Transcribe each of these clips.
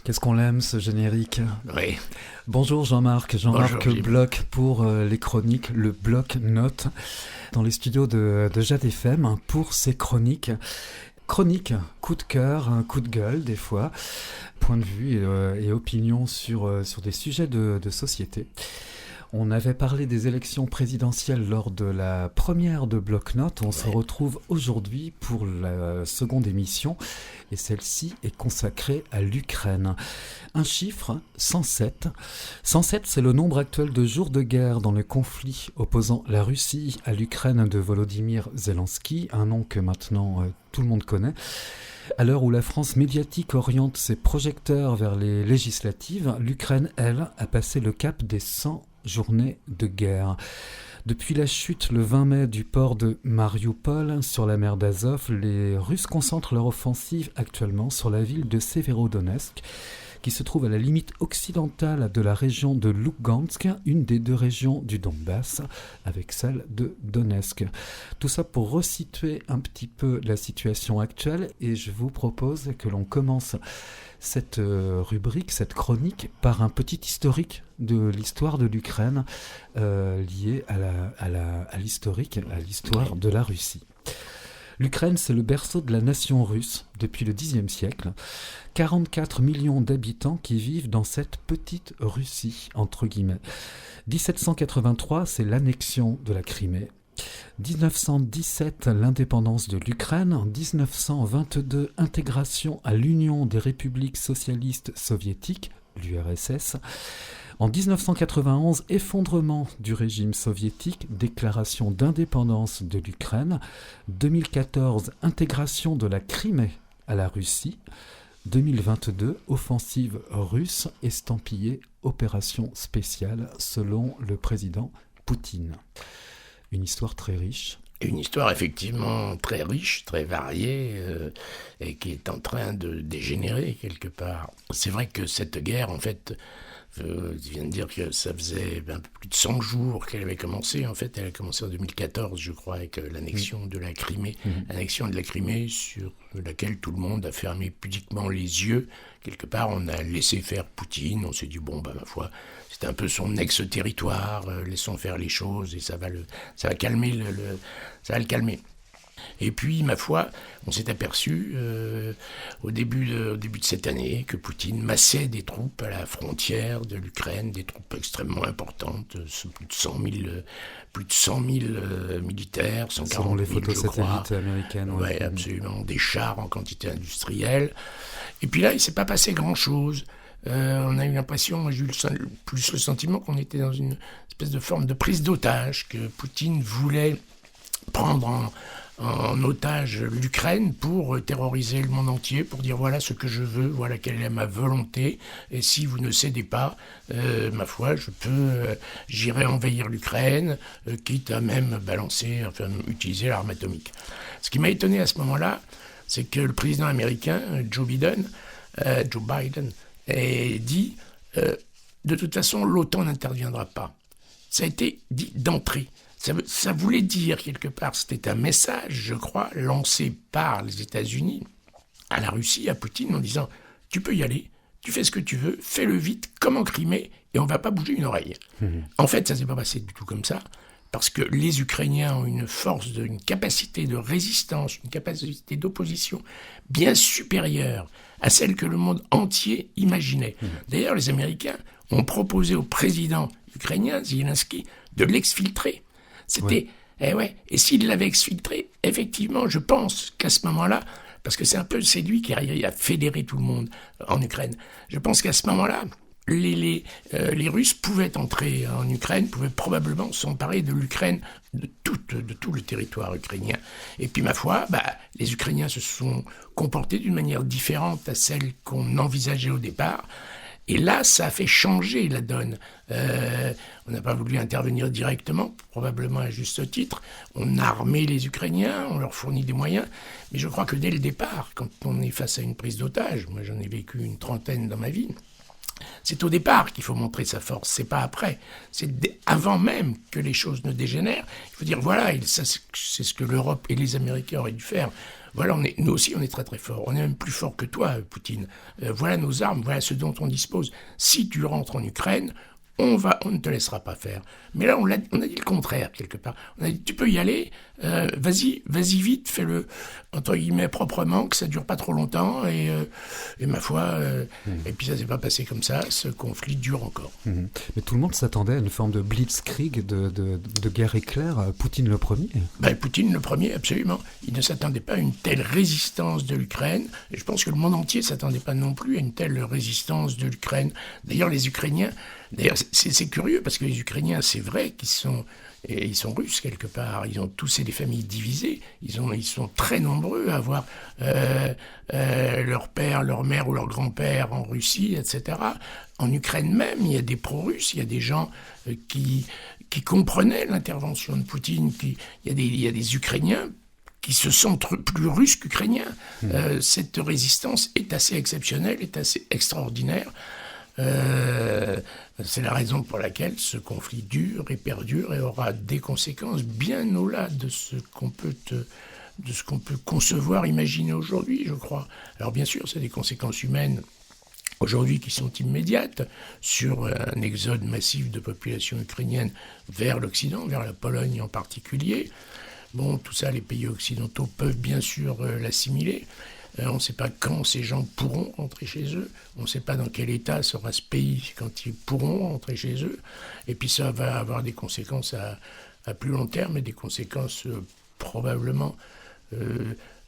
Qu'est-ce qu'on l'aime ce générique. Oui. Bonjour Jean-Marc Bonjour, Bloch pour les chroniques, le bloc notes dans les studios de Jade FM pour ces chroniques. Chronique, coup de cœur, un coup de gueule des fois, point de vue et opinion sur des sujets de société. On avait parlé des élections présidentielles lors de la première de Bloc-Notes. On se retrouve aujourd'hui pour la seconde émission et celle-ci est consacrée à l'Ukraine. Un chiffre, 107. 107, c'est le nombre actuel de jours de guerre dans le conflit opposant la Russie à l'Ukraine de Volodymyr Zelensky, un nom que maintenant tout le monde connaît. À l'heure où la France médiatique oriente ses projecteurs vers les législatives, l'Ukraine, elle, a passé le cap des 100 journées de guerre. Depuis la chute le 20 mai du port de Mariupol sur la mer d'Azov, les Russes concentrent leur offensive actuellement sur la ville de Severodonetsk, qui se trouve à la limite occidentale de la région de Lugansk, une des deux régions du Donbass, avec celle de Donetsk. Tout ça pour resituer un petit peu la situation actuelle, et je vous propose que l'on commence cette rubrique, cette chronique, par un petit historique de l'histoire de l'Ukraine liée à l'histoire de la Russie. L'Ukraine, c'est le berceau de la nation russe depuis le Xe siècle. 44 millions d'habitants qui vivent dans cette petite Russie, entre guillemets. 1783, c'est l'annexion de la Crimée. 1917, l'indépendance de l'Ukraine. 1922, intégration à l'Union des républiques socialistes soviétiques, l'URSS. En 1991, effondrement du régime soviétique, déclaration d'indépendance de l'Ukraine. 2014, intégration de la Crimée à la Russie. 2022, offensive russe estampillée opération spéciale selon le président Poutine. Une histoire très riche. Une histoire effectivement très riche, très variée, et qui est en train de dégénérer quelque part. C'est vrai que cette guerre, en fait, je viens de dire que ça faisait un peu plus de 100 jours qu'elle avait commencé. En fait, elle a commencé en 2014, je crois, avec l'annexion de la Crimée. L'annexion de la Crimée sur laquelle tout le monde a fermé pudiquement les yeux. Quelque part, on a laissé faire Poutine. On s'est dit, bon, ma foi, c'est un peu son ex-territoire. Laissons faire les choses et ça va calmer ça va le calmer. Et puis, ma foi, on s'est aperçu au début de cette année que Poutine massait des troupes à la frontière de l'Ukraine, des troupes extrêmement importantes, plus de 100 000 militaires, 140 000, selon les photos je crois. Satellites américaines. Oui, absolument, des chars en quantité industrielle. Et puis là, il ne s'est pas passé grand-chose. On a eu l'impression, moi j'ai eu plus le sentiment qu'on était dans une espèce de forme de prise d'otage, que Poutine voulait prendre en otage l'Ukraine pour terroriser le monde entier, pour dire voilà ce que je veux, voilà quelle est ma volonté, et si vous ne cédez pas, ma foi, j'irai envahir l'Ukraine, quitte à même utiliser l'arme atomique. Ce qui m'a étonné à ce moment-là, c'est que le président américain, Joe Biden, a dit de toute façon, l'OTAN n'interviendra pas. Ça a été dit d'entrée. Ça voulait dire, quelque part, c'était un message, je crois, lancé par les États-Unis à la Russie, à Poutine, en disant « Tu peux y aller, tu fais ce que tu veux, fais-le vite, comme en Crimée, et on ne va pas bouger une oreille. » En fait, ça ne s'est pas passé du tout comme ça, parce que les Ukrainiens ont une capacité de résistance, une capacité d'opposition bien supérieure à celle que le monde entier imaginait. D'ailleurs, les Américains ont proposé au président ukrainien, Zelensky, de l'exfiltrer. Et s'il l'avait exfiltré, effectivement, je pense qu'à ce moment-là, parce que c'est lui qui arrive à fédérer tout le monde en Ukraine, je pense qu'à ce moment-là, les Russes pouvaient entrer en Ukraine, pouvaient probablement s'emparer de l'Ukraine, de tout le territoire ukrainien. Et puis, ma foi, les Ukrainiens se sont comportés d'une manière différente à celle qu'on envisageait au départ. Et là, ça a fait changer la donne. On n'a pas voulu intervenir directement, probablement à juste titre. On a armé les Ukrainiens, on leur fournit des moyens. Mais je crois que dès le départ, quand on est face à une prise d'otage, moi j'en ai vécu une 30aine dans ma vie, C'est au départ qu'il faut montrer sa force, c'est pas après. C'est avant même que les choses ne dégénèrent. Il faut dire, voilà, ça, c'est ce que l'Europe et les Américains auraient dû faire. Voilà, nous aussi, on est très très forts. On est même plus fort que toi, Poutine. Voilà nos armes, voilà ce dont on dispose. Si tu rentres en Ukraine, on ne te laissera pas faire. Mais là, on a dit le contraire, quelque part. On a dit, tu peux y aller, vas-y vite, fais-le, entre guillemets, proprement, que ça dure pas trop longtemps, et ma foi, et puis ça s'est pas passé comme ça, ce conflit dure encore. Mais tout le monde s'attendait à une forme de blitzkrieg, de guerre éclair, Poutine le premier. Poutine le premier, absolument. Il ne s'attendait pas à une telle résistance de l'Ukraine, et je pense que le monde entier s'attendait pas non plus à une telle résistance de l'Ukraine. D'ailleurs, les Ukrainiens, c'est curieux, parce que les Ukrainiens, c'est vrai qu'ils sont russes quelque part. Ils ont tous des familles divisées. Ils sont très nombreux à avoir leur père, leur mère ou leur grand-père en Russie, etc. En Ukraine même, il y a des pro-russes, il y a des gens qui comprenaient l'intervention de Poutine. Il y a des Ukrainiens qui se sentent plus russes qu'ukrainiens. Cette résistance est assez exceptionnelle, est assez extraordinaire. C'est la raison pour laquelle ce conflit dure et perdure et aura des conséquences bien au-delà de ce qu'on peut concevoir, imaginer aujourd'hui, je crois. Alors bien sûr, c'est des conséquences humaines aujourd'hui qui sont immédiates sur un exode massif de population ukrainienne vers l'Occident, vers la Pologne en particulier. Bon, tout ça, les pays occidentaux peuvent bien sûr l'assimiler. On ne sait pas quand ces gens pourront rentrer chez eux. On ne sait pas dans quel état sera ce pays quand ils pourront rentrer chez eux. Et puis ça va avoir des conséquences à plus long terme et des conséquences probablement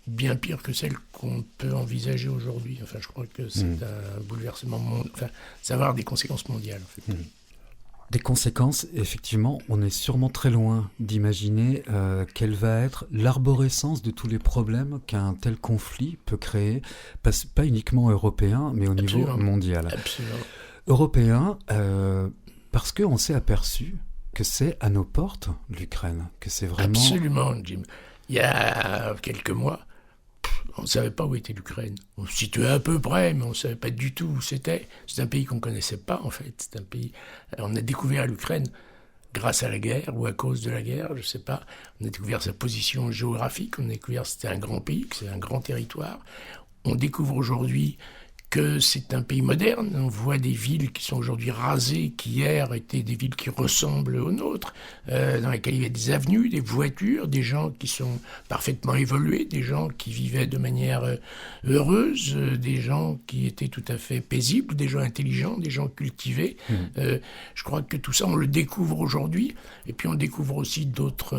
bien pires que celles qu'on peut envisager aujourd'hui. Enfin, je crois que c'est un bouleversement mondial. Enfin, ça va avoir des conséquences mondiales, en fait. Des conséquences, effectivement, on est sûrement très loin d'imaginer quelle va être l'arborescence de tous les problèmes qu'un tel conflit peut créer, pas uniquement européen, mais au niveau mondial. Absolument. Européen, parce qu'on s'est aperçu que c'est à nos portes, l'Ukraine, que c'est vraiment... Absolument, Jim. Il y a quelques mois, on ne savait pas où était l'Ukraine. On se situait à peu près, mais on ne savait pas du tout où c'était. C'est un pays qu'on ne connaissait pas, en fait. C'est un pays... On a découvert l'Ukraine grâce à la guerre ou à cause de la guerre, je ne sais pas. On a découvert sa position géographique, on a découvert que c'était un grand pays, que c'est un grand territoire. On découvre aujourd'hui que c'est un pays moderne. On voit des villes qui sont aujourd'hui rasées, qui hier étaient des villes qui ressemblent aux nôtres, dans lesquelles il y a des avenues, des voitures, des gens qui sont parfaitement évolués, des gens qui vivaient de manière heureuse, des gens qui étaient tout à fait paisibles, des gens intelligents, des gens cultivés. Je crois que tout ça, on le découvre aujourd'hui. Et puis on découvre aussi d'autres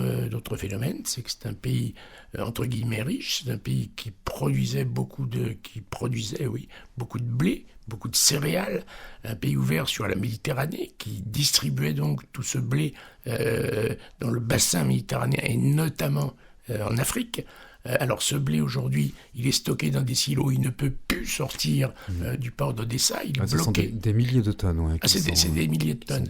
phénomènes. C'est que c'est un pays, entre guillemets, riche. C'est un pays qui produisait beaucoup de blé, beaucoup de céréales, un pays ouvert sur la Méditerranée qui distribuait donc tout ce blé dans le bassin méditerranéen et notamment en Afrique. Alors ce blé aujourd'hui, il est stocké dans des silos, il ne peut plus sortir du port d'Odessa, il est bloqué. Ce sont des milliers de tonnes. Ouais, c'est des milliers de tonnes.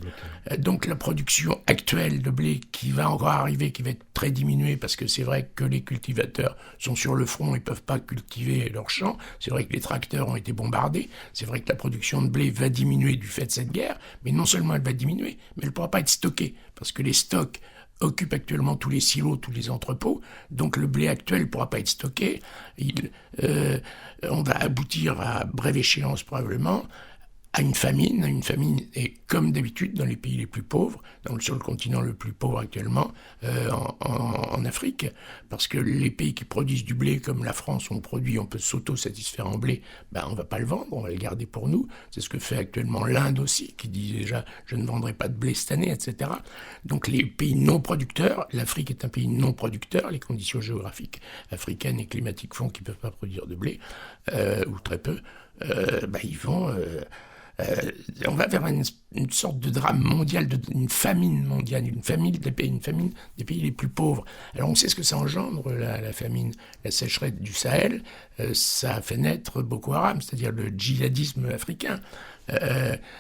Donc la production actuelle de blé qui va encore arriver, qui va être très diminuée, parce que c'est vrai que les cultivateurs sont sur le front, ils ne peuvent pas cultiver leurs champs, c'est vrai que les tracteurs ont été bombardés, c'est vrai que la production de blé va diminuer du fait de cette guerre, mais non seulement elle va diminuer, mais elle ne pourra pas être stockée, parce que les stocks occupe actuellement tous les silos, tous les entrepôts, donc le blé actuel ne pourra pas être stocké. On va aboutir à brève échéance probablement à une famine, et comme d'habitude dans les pays les plus pauvres, sur le continent le plus pauvre actuellement, en Afrique, parce que les pays qui produisent du blé, comme la France, on peut s'auto-satisfaire en blé, on ne va pas le vendre, on va le garder pour nous. C'est ce que fait actuellement l'Inde aussi, qui dit déjà « je ne vendrai pas de blé cette année », etc. Donc les pays non producteurs, l'Afrique est un pays non producteur, les conditions géographiques africaines et climatiques font qu'ils ne peuvent pas produire de blé, ou très peu, ils vont... on va vers une sorte de drame mondial, une famine mondiale, une famine des pays les plus pauvres. Alors on sait ce que ça engendre, la famine, la sécheresse du Sahel. Ça a fait naître Boko Haram, c'est-à-dire le djihadisme africain.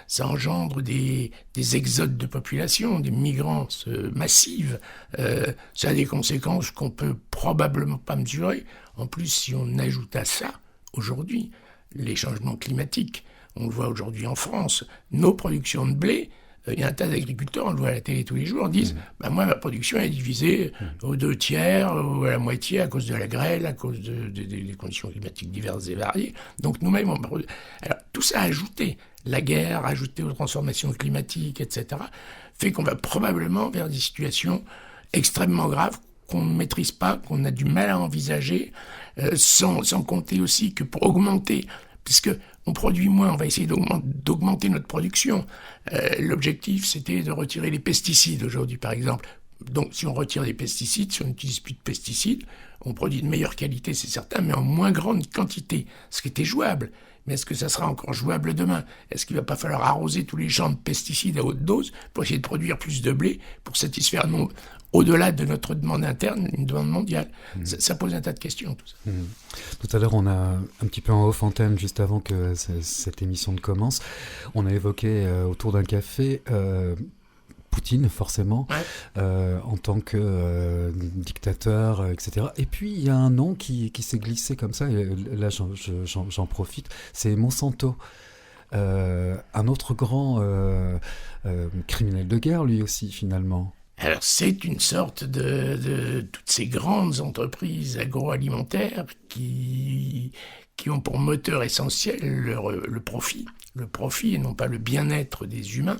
Ça engendre des exodes de population, des migrances massives. Ça a des conséquences qu'on peut probablement pas mesurer. En plus, si on ajoute à ça, aujourd'hui, les changements climatiques, On le voit aujourd'hui en France. Nos productions de blé, il y a un tas d'agriculteurs, on le voit à la télé tous les jours, disent moi, ma production est divisée aux 2/3 ou à la moitié à cause de la grêle, à cause des conditions climatiques diverses et variées. Donc nous-mêmes, alors tout ça ajouté, la guerre, ajouté aux transformations climatiques, etc., fait qu'on va probablement vers des situations extrêmement graves qu'on ne maîtrise pas, qu'on a du mal à envisager, sans compter aussi que pour augmenter, puisque on produit moins, on va essayer d'augmenter notre production. L'objectif, c'était de retirer les pesticides aujourd'hui, par exemple. Donc, si on retire les pesticides, si on n'utilise plus de pesticides, on produit de meilleure qualité, c'est certain, mais en moins grande quantité, ce qui était jouable. Mais est-ce que ça sera encore jouable demain? Est-ce qu'il ne va pas falloir arroser tous les champs de pesticides à haute dose pour essayer de produire plus de blé, pour satisfaire au-delà de notre demande interne, une demande mondiale? Ça pose un tas de questions, tout ça. Tout à l'heure, on a un petit peu en off antenne, juste avant que cette émission ne commence, on a évoqué autour d'un café Poutine, forcément, en tant que dictateur, etc. Et puis, il y a un nom qui s'est glissé comme ça, et là, j'en profite, c'est Monsanto. Un autre grand criminel de guerre, lui aussi, finalement. Alors, c'est une sorte de toutes ces grandes entreprises agroalimentaires qui ont pour moteur essentiel le profit et non pas le bien-être des humains,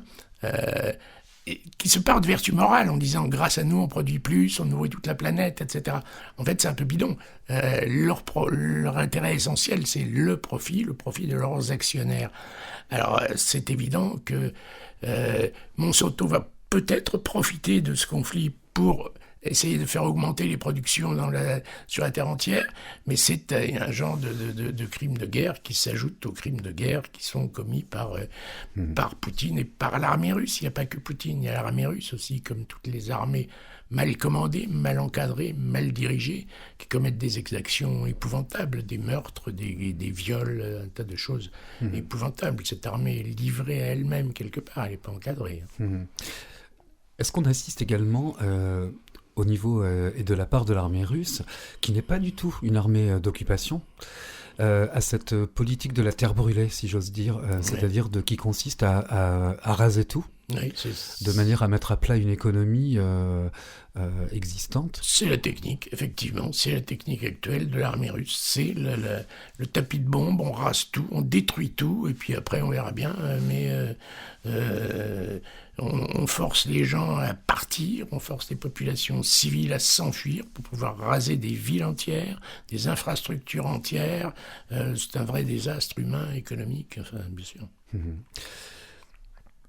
et qui se partent de vertu morale en disant grâce à nous on produit plus, on nourrit toute la planète, etc. En fait, c'est un peu bidon. Leur intérêt essentiel, c'est le profit de leurs actionnaires. Alors, c'est évident que Monsanto va peut-être profiter de ce conflit pour essayer de faire augmenter les productions sur la terre entière, mais c'est un genre de crime de guerre qui s'ajoute aux crimes de guerre qui sont commis par Poutine et par l'armée russe. Il n'y a pas que Poutine, il y a l'armée russe aussi, comme toutes les armées mal commandées, mal encadrées, mal dirigées, qui commettent des exactions épouvantables, des meurtres, des viols, un tas de choses épouvantables. Cette armée est livrée à elle-même quelque part, elle n'est pas encadrée. Est-ce qu'on assiste également au niveau et de la part de l'armée russe, qui n'est pas du tout une armée d'occupation, à cette politique de la terre brûlée, si j'ose dire, c'est-à-dire qui consiste à raser tout, de manière à mettre à plat une économie existante? C'est la technique, effectivement, c'est la technique actuelle de l'armée russe. C'est le tapis de bombe, on rase tout, on détruit tout, et puis après on verra bien, mais on force les gens à partir, on force les populations civiles à s'enfuir pour pouvoir raser des villes entières, des infrastructures entières. C'est un vrai désastre humain, économique, enfin, bien sûr.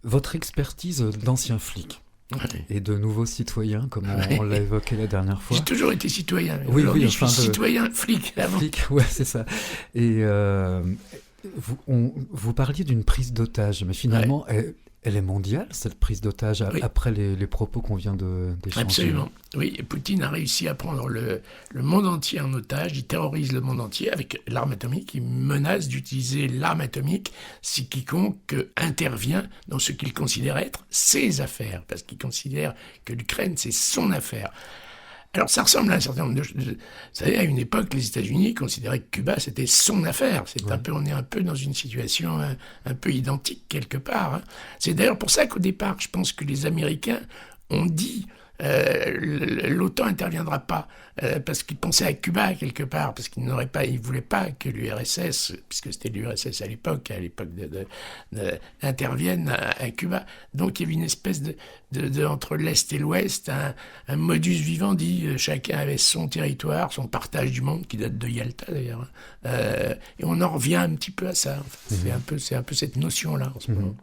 Votre expertise d'ancien flic et de nouveaux citoyens, comme on l'a évoqué la dernière fois. J'ai toujours été citoyen. Oui, je suis citoyen, flic. Flic, ouais, c'est ça. Et vous parliez d'une prise d'otage, mais finalement, elle est mondiale, cette prise d'otage, après les propos qu'on vient d'échanger. Absolument. Oui, et Poutine a réussi à prendre le monde entier en otage. Il terrorise le monde entier avec l'arme atomique. Il menace d'utiliser l'arme atomique si quiconque intervient dans ce qu'il considère être ses affaires, parce qu'il considère que l'Ukraine, c'est son affaire. Alors, ça ressemble à un certain nombre de choses. Vous savez, à une époque, les États-Unis considéraient que Cuba, c'était son affaire. On est un peu dans une situation un peu identique, quelque part. Hein. C'est d'ailleurs pour ça qu'au départ, je pense que les Américains ont dit l'OTAN n'interviendra pas, parce qu'ils pensaient à Cuba, quelque part, parce qu'ils ne voulaient pas que l'URSS, puisque c'était l'URSS à l'époque intervienne à Cuba. Donc il y avait une espèce de entre l'Est et l'Ouest, un modus vivendi, chacun avait son territoire, son partage du monde, qui date de Yalta d'ailleurs. Et on en revient un petit peu à ça. C'est un peu cette notion-là en ce moment.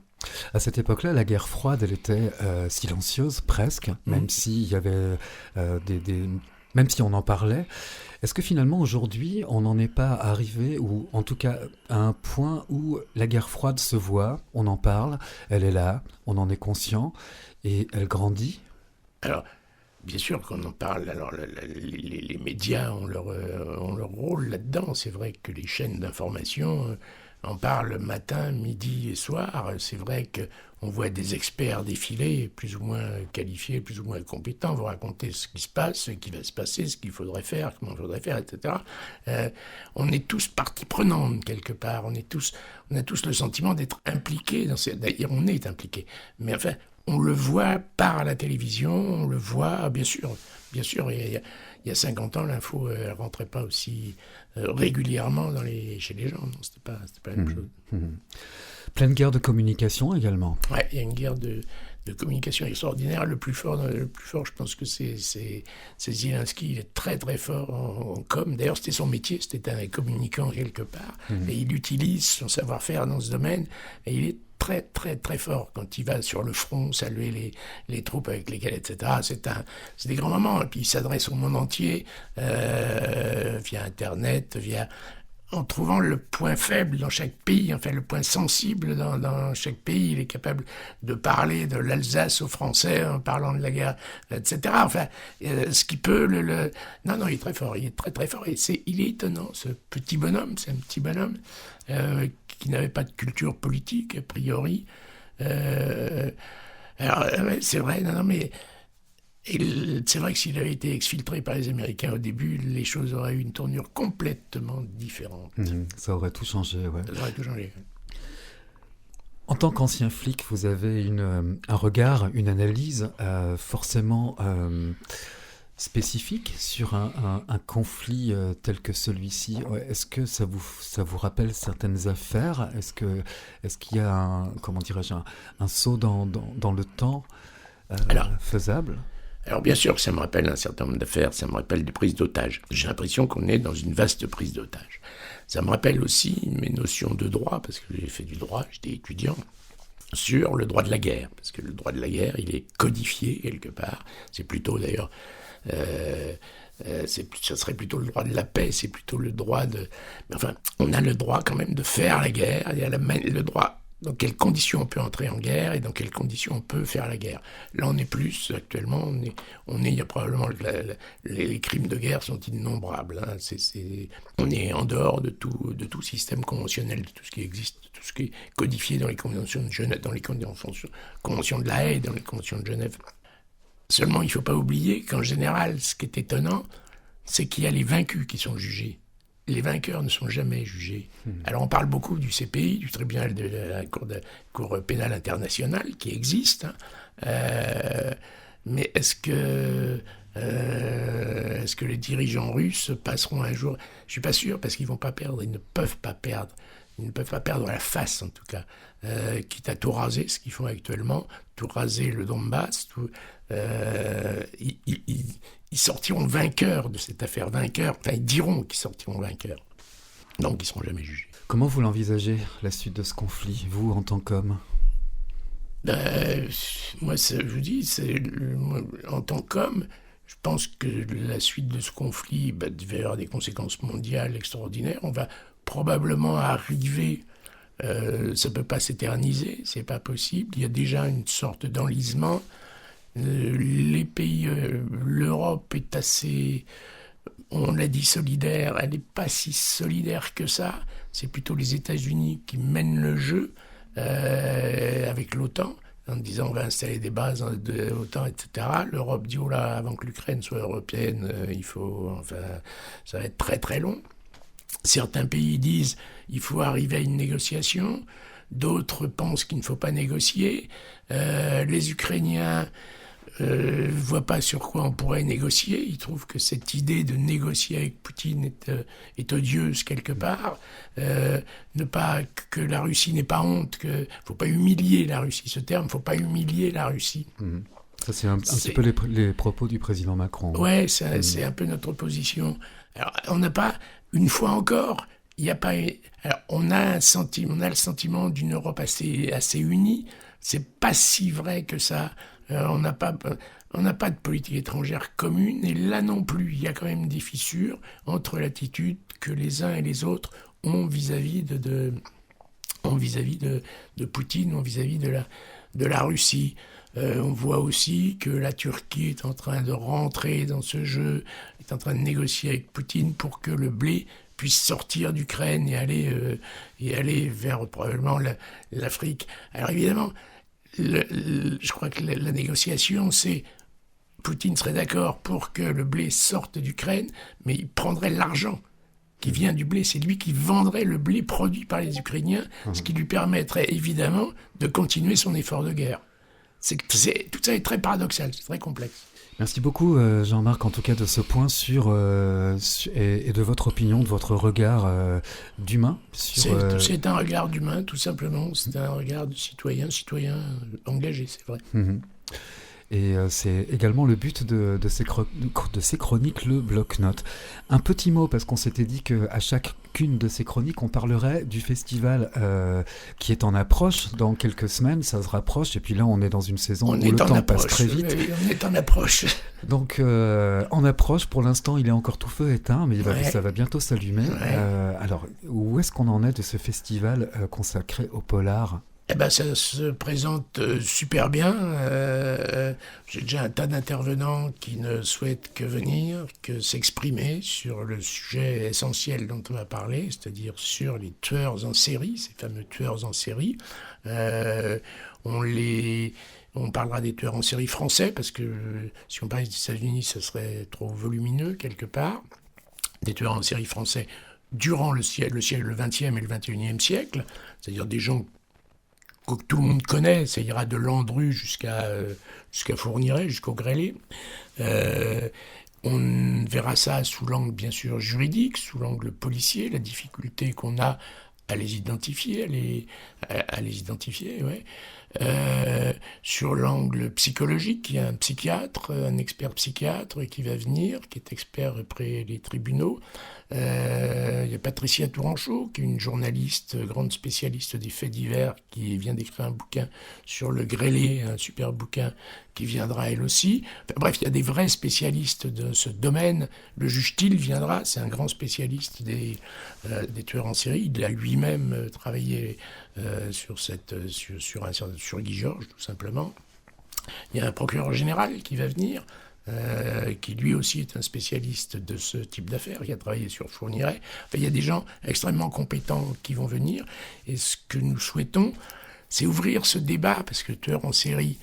À cette époque-là, la guerre froide, elle était silencieuse presque, même s'il y avait même si on en parlait. Est-ce que finalement aujourd'hui, on n'en est pas arrivé, ou en tout cas à un point où la guerre froide se voit, on en parle, elle est là, on en est conscient et elle grandit? Alors, bien sûr qu'on en parle. Alors, les médias ont leur rôle là-dedans. C'est vrai que les chaînes d'information en parle matin, midi et soir. C'est vrai qu'on voit des experts défiler, plus ou moins qualifiés, plus ou moins compétents, vous raconter ce qui se passe, ce qui va se passer, ce qu'il faudrait faire, comment il faudrait faire, etc. On est tous partie prenante quelque part. On a tous le sentiment d'être impliqués. D'ailleurs, on est impliqués. Mais enfin, on le voit par la télévision, on le voit, bien sûr, il y a 50 ans, l'info ne rentrait pas aussi régulièrement chez les gens. Non, c'était pas la même chose. Pleine guerre de communication également. Ouais, il y a une guerre de communication extraordinaire. Le plus fort, je pense que c'est Zelensky. Il est très très fort en com. D'ailleurs, c'était son métier, c'était un communicant quelque part. Et il utilise son savoir-faire dans ce domaine. Et il est très très très fort quand il va sur le front saluer les troupes avec lesquelles, etc. C'est des grands moments. Et puis il s'adresse au monde entier via Internet, en trouvant le point faible dans chaque pays, enfin le point sensible dans chaque pays. Il est capable de parler de l'Alsace aux Français en parlant de la guerre, etc. Enfin, ce qui peut Non, il est très fort, il est très très fort. Et il est étonnant, ce petit bonhomme, c'est un petit bonhomme qui n'avait pas de culture politique, a priori. Alors, c'est vrai, mais... Et c'est vrai que s'il avait été exfiltré par les Américains au début, les choses auraient eu une tournure complètement différente. Ça aurait tout changé, ouais. Ça aurait tout changé. En tant qu'ancien flic, vous avez un regard, une analyse forcément spécifique sur un conflit tel que celui-ci. Est-ce que ça vous rappelle certaines affaires ? Est-ce qu'il y a un saut dans le temps faisable ? Alors bien sûr que ça me rappelle un certain nombre d'affaires, ça me rappelle des prises d'otages. J'ai l'impression qu'on est dans une vaste prise d'otages. Ça me rappelle aussi mes notions de droit, parce que j'ai fait du droit, j'étais étudiant, sur le droit de la guerre. Parce que le droit de la guerre, il est codifié quelque part. C'est plutôt d'ailleurs... ça serait plutôt le droit de la paix, c'est plutôt le droit de... Mais enfin, on a le droit quand même de faire la guerre, il y a le droit... Dans quelles conditions on peut entrer en guerre et dans quelles conditions on peut faire la guerre. Là, on est plus, actuellement, il y a probablement, les crimes de guerre sont innombrables. Hein. On est en dehors de tout système conventionnel, de tout ce qui existe, de tout ce qui est codifié dans les conventions de Genève, dans les conventions de la Haye, dans les conventions de Genève. Seulement, il ne faut pas oublier qu'en général, ce qui est étonnant, c'est qu'il y a les vaincus qui sont jugés. Les vainqueurs ne sont jamais jugés. Alors on parle beaucoup du CPI, du tribunal de la Cour pénale internationale, qui existe. Mais est-ce que les dirigeants russes passeront un jour ? Je ne suis pas sûr, parce qu'ils ne vont pas perdre, ils ne peuvent pas perdre. Ils ne peuvent pas perdre la face, en tout cas. Quitte à tout raser, ce qu'ils font actuellement, tout raser le Donbass, ils sortiront vainqueurs de cette affaire, enfin ils diront qu'ils sortiront vainqueurs, donc ils ne seront jamais jugés. Comment vous l'envisagez, la suite de ce conflit, vous en tant qu'homme ? Moi, je vous dis, en tant qu'homme, je pense que la suite de ce conflit devait avoir des conséquences mondiales extraordinaires. On va probablement arriver... ça ne peut pas s'éterniser, c'est pas possible. Il y a déjà une sorte d'enlisement. Les pays, l'Europe est assez, on l'a dit, solidaire. Elle n'est pas si solidaire que ça. C'est plutôt les États-Unis qui mènent le jeu avec l'OTAN, en disant on va installer des bases de l'OTAN, etc. L'Europe dit oh là, avant que l'Ukraine soit européenne, ça va être très très long. Certains pays disent il faut arriver à une négociation. D'autres pensent qu'il ne faut pas négocier. Les Ukrainiens voient pas sur quoi on pourrait négocier. Ils trouvent que cette idée de négocier avec Poutine est odieuse quelque part. Que la Russie n'ait pas honte, faut pas humilier la Russie. Ce terme, faut pas humilier la Russie. Ça, c'est un petit peu les propos du président Macron. Ouais, c'est un peu notre position. Alors, on n'a pas, une fois encore, il n'y a pas... Alors, on a le sentiment d'une Europe assez unie. C'est pas si vrai que ça. On n'a pas de politique étrangère commune, et là non plus, il y a quand même des fissures entre l'attitude que les uns et les autres ont vis-à-vis de Poutine, ont vis-à-vis de la Russie. On voit aussi que la Turquie est en train de rentrer dans ce jeu, est en train de négocier avec Poutine pour que le blé puisse sortir d'Ukraine et aller vers probablement l'Afrique. Alors évidemment, je crois que la négociation, c'est Poutine serait d'accord pour que le blé sorte d'Ukraine, mais il prendrait l'argent qui vient du blé. C'est lui qui vendrait le blé produit par les Ukrainiens, ce qui lui permettrait évidemment de continuer son effort de guerre. Tout ça est très paradoxal, c'est très complexe. Merci beaucoup Jean-Marc, en tout cas de ce point et de votre opinion, de votre regard d'humain. C'est un regard d'humain, tout simplement. C'est un regard de citoyen engagé, c'est vrai. Mmh. Et c'est également le but de ces chroniques, le bloc-notes. Un petit mot, parce qu'on s'était dit qu'à chacune de ces chroniques, on parlerait du festival qui est en approche dans quelques semaines, ça se rapproche, et puis là on est dans une saison où le temps passe très vite. Oui, on est en approche. Donc en approche, pour l'instant il est encore tout feu éteint, mais ça va bientôt s'allumer. Ouais. Alors où est-ce qu'on en est de ce festival consacré au polar ? Eh ben, ça se présente super bien. J'ai déjà un tas d'intervenants qui ne souhaitent que venir, que s'exprimer sur le sujet essentiel dont on va parler, c'est-à-dire sur les tueurs en série, ces fameux tueurs en série. On parlera des tueurs en série français, parce que si on parlait des États-Unis, ce serait trop volumineux quelque part. Des tueurs en série français durant le XXe et le XXIe siècle, c'est-à-dire des gens que tout le monde connaît, ça ira de Landru jusqu'à Fourniret, jusqu'au Grêlé. On verra ça sous l'angle, bien sûr, juridique, sous l'angle policier, la difficulté qu'on a à les identifier, ouais. Sur l'angle psychologique, il y a un psychiatre, un expert psychiatre qui va venir, qui est expert auprès des tribunaux. Il y a Patricia Tourangeau, qui est une journaliste, grande spécialiste des faits divers, qui vient d'écrire un bouquin sur le grêlé, un super bouquin qui viendra elle aussi. Enfin, bref, il y a des vrais spécialistes de ce domaine. Le juge Thiel viendra, c'est un grand spécialiste des tueurs en série. Il a lui-même travaillé sur Guy Georges, tout simplement. Il y a un procureur général qui va venir, qui lui aussi est un spécialiste de ce type d'affaires, qui a travaillé sur Fourniret. Enfin, il y a des gens extrêmement compétents qui vont venir. Et ce que nous souhaitons, c'est ouvrir ce débat, parce que le tueur en série,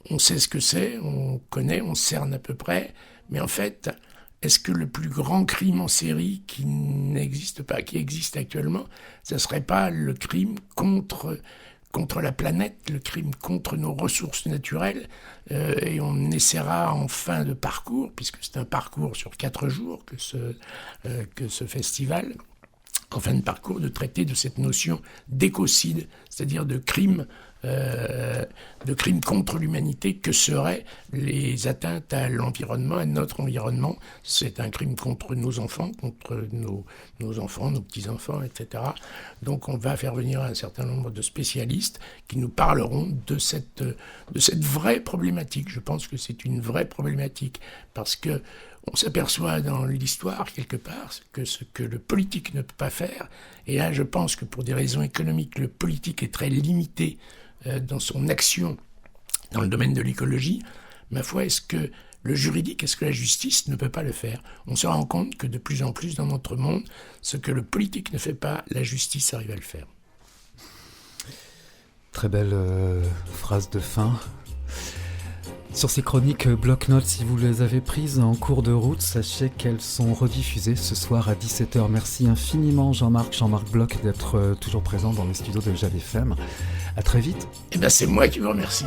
on sait ce que c'est, on connaît, on cerne à peu près. Mais en fait, est-ce que le plus grand crime en série qui n'existe pas, qui existe actuellement, ça ne serait pas le crime contre la planète, le crime contre nos ressources naturelles, et on essaiera en fin de parcours, puisque c'est un parcours sur 4 jours que ce festival, en fin de parcours, de traiter de cette notion d'écocide, c'est-à-dire de crime contre l'humanité, que seraient les atteintes à l'environnement, à notre environnement. C'est un crime contre nos enfants, contre nos enfants, nos petits-enfants, etc. Donc on va faire venir un certain nombre de spécialistes qui nous parleront de cette vraie problématique. Je pense que c'est une vraie problématique, parce que on s'aperçoit dans l'histoire, quelque part, que ce que le politique ne peut pas faire, et là je pense que pour des raisons économiques, le politique est très limité dans son action dans le domaine de l'écologie, ma foi, est-ce que le juridique, est-ce que la justice ne peut pas le faire ? On se rend compte que de plus en plus dans notre monde, ce que le politique ne fait pas, la justice arrive à le faire. Très belle phrase de fin. Sur ces chroniques bloc-notes, si vous les avez prises en cours de route, sachez qu'elles sont rediffusées ce soir à 17h. Merci infiniment Jean-Marc Bloch d'être toujours présent dans les studios de Jade FM. À très vite. Eh bien, c'est moi qui vous remercie.